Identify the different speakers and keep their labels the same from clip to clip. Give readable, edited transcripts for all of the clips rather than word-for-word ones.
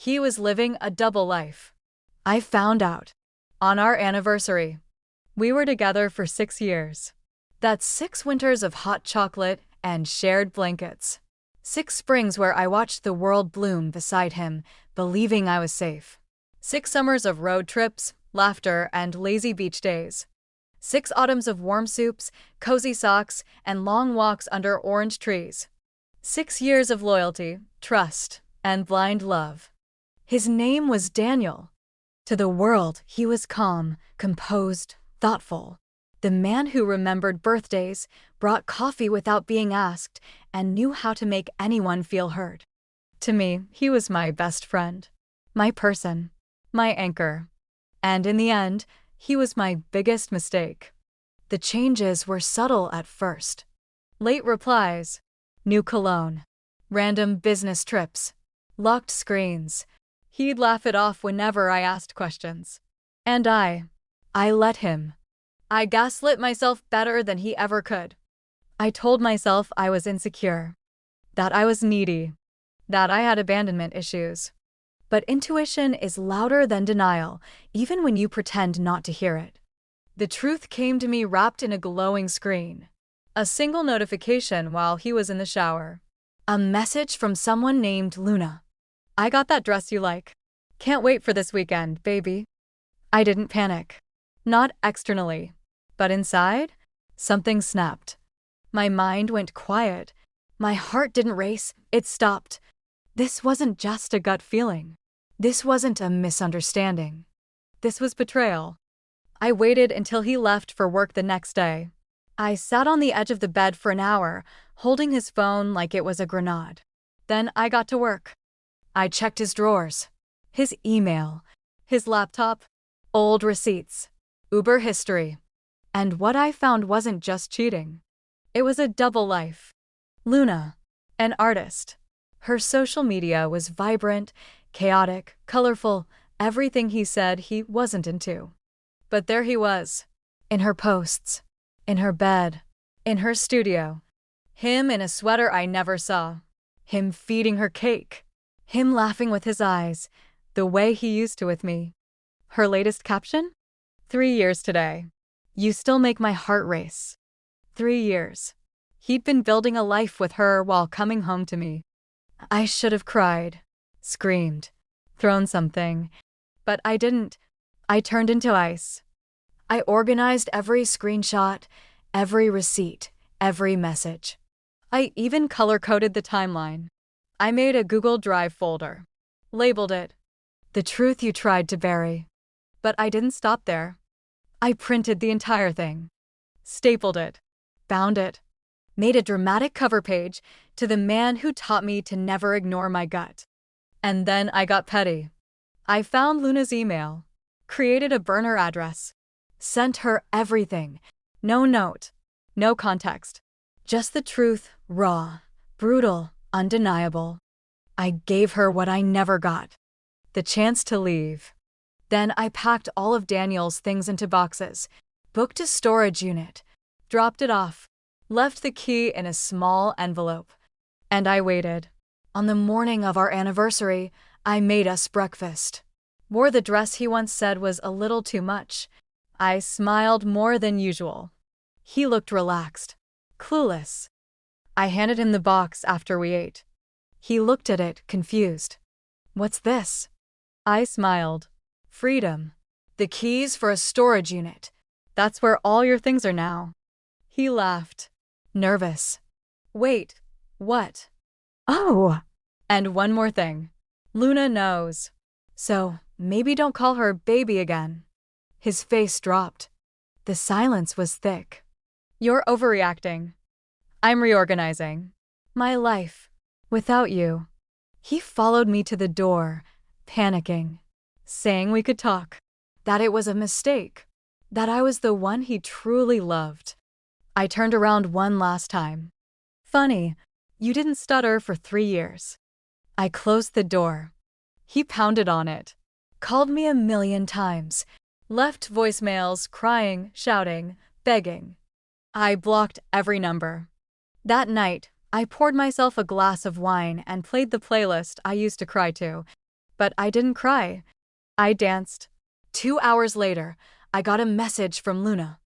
Speaker 1: He was living a double life. I found out. On our anniversary. We were together for 6 years. That's 6 winters of hot chocolate and shared blankets. 6 springs where I watched the world bloom beside him, believing I was safe. 6 summers of road trips, laughter, and lazy beach days. 6 autumns of warm soups, cozy socks, and long walks under orange trees. 6 years of loyalty, trust, and blind love. His name was Daniel. To the world, he was calm, composed, thoughtful. The man who remembered birthdays, brought coffee without being asked, and knew how to make anyone feel heard. To me, he was my best friend. My person. My anchor. And in the end, he was my biggest mistake. The changes were subtle at first. Late replies. New cologne. Random business trips. Locked screens. He'd laugh it off whenever I asked questions. And I let him. I gaslit myself better than he ever could. I told myself I was insecure, that I was needy, that I had abandonment issues. But intuition is louder than denial, even when you pretend not to hear it. The truth came to me wrapped in a glowing screen. A single notification while he was in the shower. A message from someone named Luna. I got that dress you like. Can't wait for this weekend, baby. I didn't panic. Not externally. But inside, something snapped. My mind went quiet. My heart didn't race, it stopped. This wasn't just a gut feeling. This wasn't a misunderstanding. This was betrayal. I waited until he left for work the next day. I sat on the edge of the bed for an hour, holding his phone like it was a grenade. Then I got to work. I checked his drawers, his email, his laptop, old receipts, Uber history. And what I found wasn't just cheating. It was a double life. Luna, an artist. Her social media was vibrant, chaotic, colorful, everything he said he wasn't into. But there he was, in her posts, in her bed, in her studio. Him in a sweater I never saw. Him feeding her cake. Him laughing with his eyes, the way he used to with me. Her latest caption? 3 years today. You still make my heart race. 3 years. He'd been building a life with her while coming home to me. I should have cried, screamed, thrown something. But I didn't. I turned into ice. I organized every screenshot, every receipt, every message. I even color-coded the timeline. I made a Google Drive folder. Labeled it, "The Truth You Tried to Bury." But I didn't stop there. I printed the entire thing. Stapled it. Bound it. Made a dramatic cover page to the man who taught me to never ignore my gut. And then I got petty. I found Luna's email. Created a burner address. Sent her everything. No note. No context. Just the truth, raw, brutal, undeniable. I gave her what I never got. The chance to leave. Then I packed all of Daniel's things into boxes, booked a storage unit, dropped it off, left the key in a small envelope. And I waited. On the morning of our anniversary, I made us breakfast. Wore the dress he once said was a little too much. I smiled more than usual. He looked relaxed, clueless. I handed him the box after we ate. He looked at it, confused. What's this? I smiled. Freedom. The keys for a storage unit. That's where all your things are now. He laughed. Nervous. Wait, what? Oh! And one more thing. Luna knows. So, maybe don't call her baby again. His face dropped. The silence was thick. You're overreacting. I'm reorganizing. My life. Without you. He followed me to the door, panicking. Saying we could talk. That it was a mistake. That I was the one he truly loved. I turned around one last time. Funny, you didn't stutter for 3 years. I closed the door. He pounded on it. Called me 1,000,000 times. Left voicemails, crying, shouting, begging. I blocked every number. That night, I poured myself a glass of wine and played the playlist I used to cry to. But I didn't cry. I danced. 2 hours later, I got a message from Luna.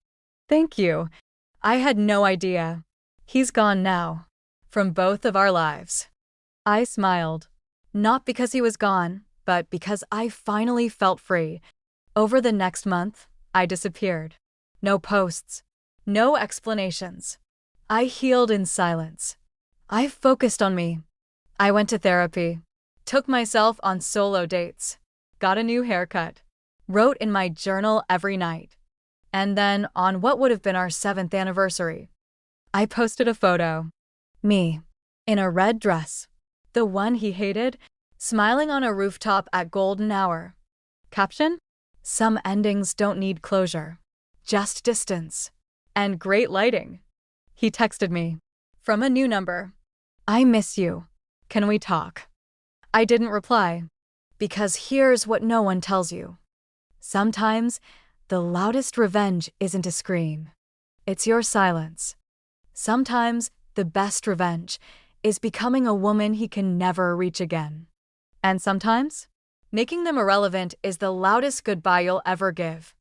Speaker 1: Thank you. I had no idea. He's gone now. From both of our lives. I smiled. Not because he was gone, but because I finally felt free. Over the next month, I disappeared. No posts. No explanations. I healed in silence. I focused on me. I went to therapy. Took myself on solo dates. Got a new haircut. Wrote in my journal every night. And then, on what would have been our 7th anniversary, I posted a photo. Me. In a red dress. The one he hated, smiling on a rooftop at golden hour. Caption? Some endings don't need closure. Just distance. And great lighting. He texted me. From a new number. I miss you. Can we talk? I didn't reply. Because here's what no one tells you. Sometimes, the loudest revenge isn't a scream. It's your silence. Sometimes, the best revenge is becoming a woman he can never reach again. And sometimes, making them irrelevant is the loudest goodbye you'll ever give.